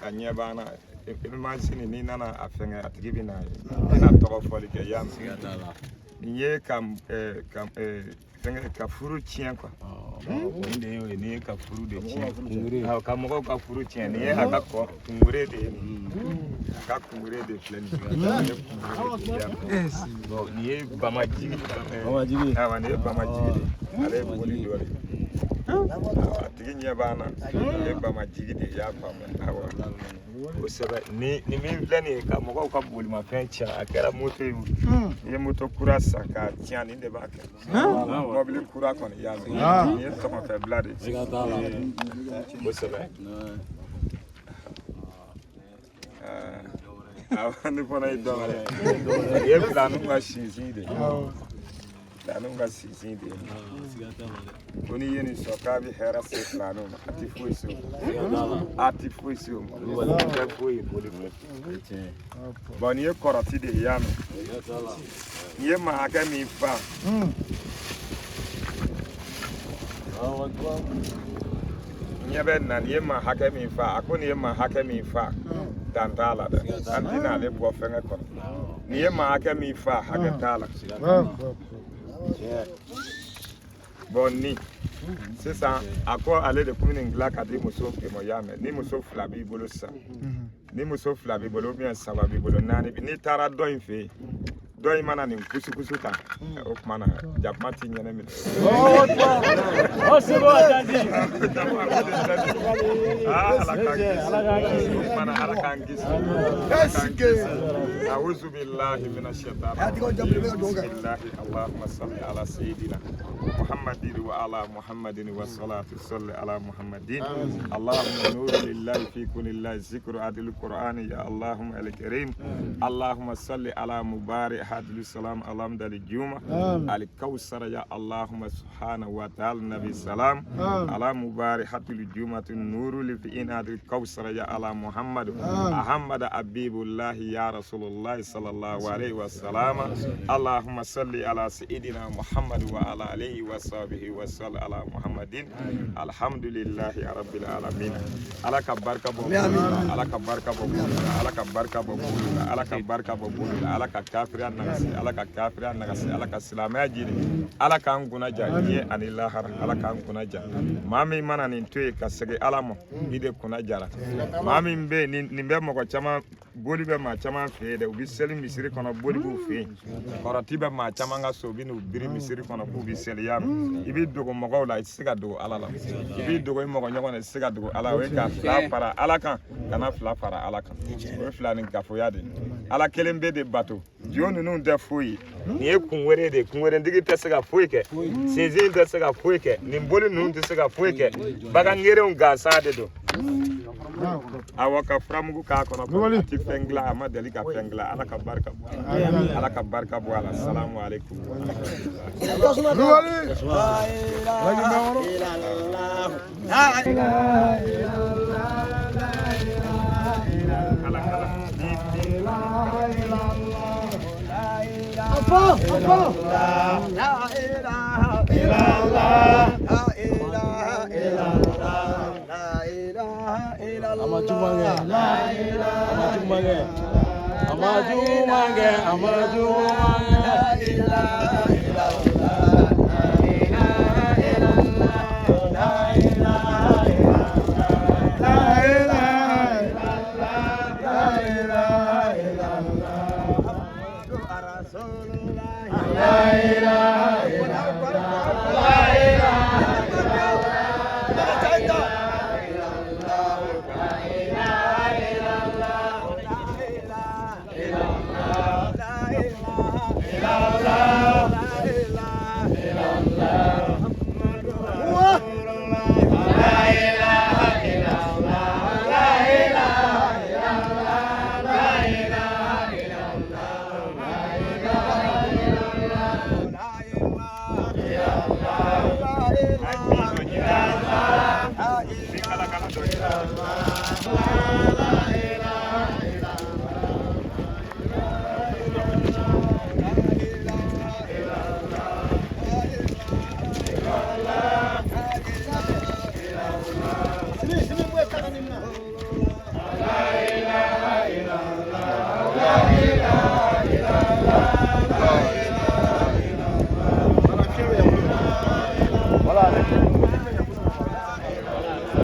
Anyabana, imagine ni nana afenga atigibi na ina toko foli ke yam. Niye kam fenga kafuru chien kwa. Nde yo ni kafuru de chien. Ha kamoko kafuru chien ni aka ko kungure de ni. Aka kungure de fleni. Bon niye bamaji. Bamaji. Ha ni bamaji. Ale boli dole. Atiginya bana eba majigi de ya pam awa osebe ni mi vleni ka moko ka boli ma fencha akera moto ye moto kura saka tiani de ba ke mobile kura kon ya ni to ma fe blade osebe awa ni pona idore ye planu ma shizide planu ma shizide Oni yeni sokabi hera se plano ati fuiso wala foi boli boni e korati de yano ye ma aka mi fa nye be na ye ma aka mi fa akoni ye ma aka mi fa tantala da antina le bo fenga kon ni ye ma aka mi fa aka tala Bonni c'est ça à quoi aller de commune ngla kadi muso ke moyame ni muso flabi bolo sa ni muso flabi bolo bien sababi bolo nani ni tara doin fe doin mana ni kusu ta o mana japmati nyane mi oh c'est bon attendez mana harakangis a'udhu billahi minash shaitanir rajim Allahumma salli ala sayyidina محمد وعلى محمد والصلاة والسلام على محمد اللهم نور لله في كل الله ذكر عدل القرآن يا اللهم الكريم اللهم صل على مبارك عدل السلام اللهم دل الجمعة الكوثر يا اللهم سبحانه وتعالى النبي السلام على مبارك عدل الجمعة النور لفين عدل الكوثر يا على محمد أحمد حبيب الله يا رسول الله صلى الله عليه وسلم اللهم صل على سيدنا محمد وعلى عليه وصحبه وسلم على محمد الحمد لله رب العالمين على كبركة بقول على كبركة بقول على كبركة بقول على كبركة بقول على كافر الناس على كافر الناس على كسلام أجري على كان غنا جانية أن الله على كان k'an kunna ja maa min mana nin to yen ka segin Ala ma i de kunna jara maa min bɛ yen nin bɛ mɔgɔ caman boli bɛ maa caman fɛ yen dɛ u bɛ seli misiri kɔnɔ boli b'u fɛ yen kɔrɔti bɛ maa caman ka so u bɛ n'u biri misiri kɔnɔ k'u bɛ seli y'a mɛn i bɛ dogo mɔgɔw la i tɛ se ka dogo Ala la i bɛ dogo i mɔgɔ ɲɔgɔn na i tɛ se ka dogo Ala o ye ka fila fara Ala kan kana fila fara Ala kan o ye fila ni gafoya de Ala kelen bɛ de bato jo ninnu tɛ foyi ye nin ye kun wɛrɛ de ye kun wɛrɛtigi tɛ se ka foyi kɛ sinsin tɛ se ka foyi kɛ nin boli ninnu tɛ se ka foyi kɛ bagan gerenw gansan de don awa ka furamugu k'a kɔnɔ a tɛ fɛn dilan a ma deli ka fɛn dilan Ala ka barika bɔ Ala ka barika bɔ a la salamu aleykum Amaju mange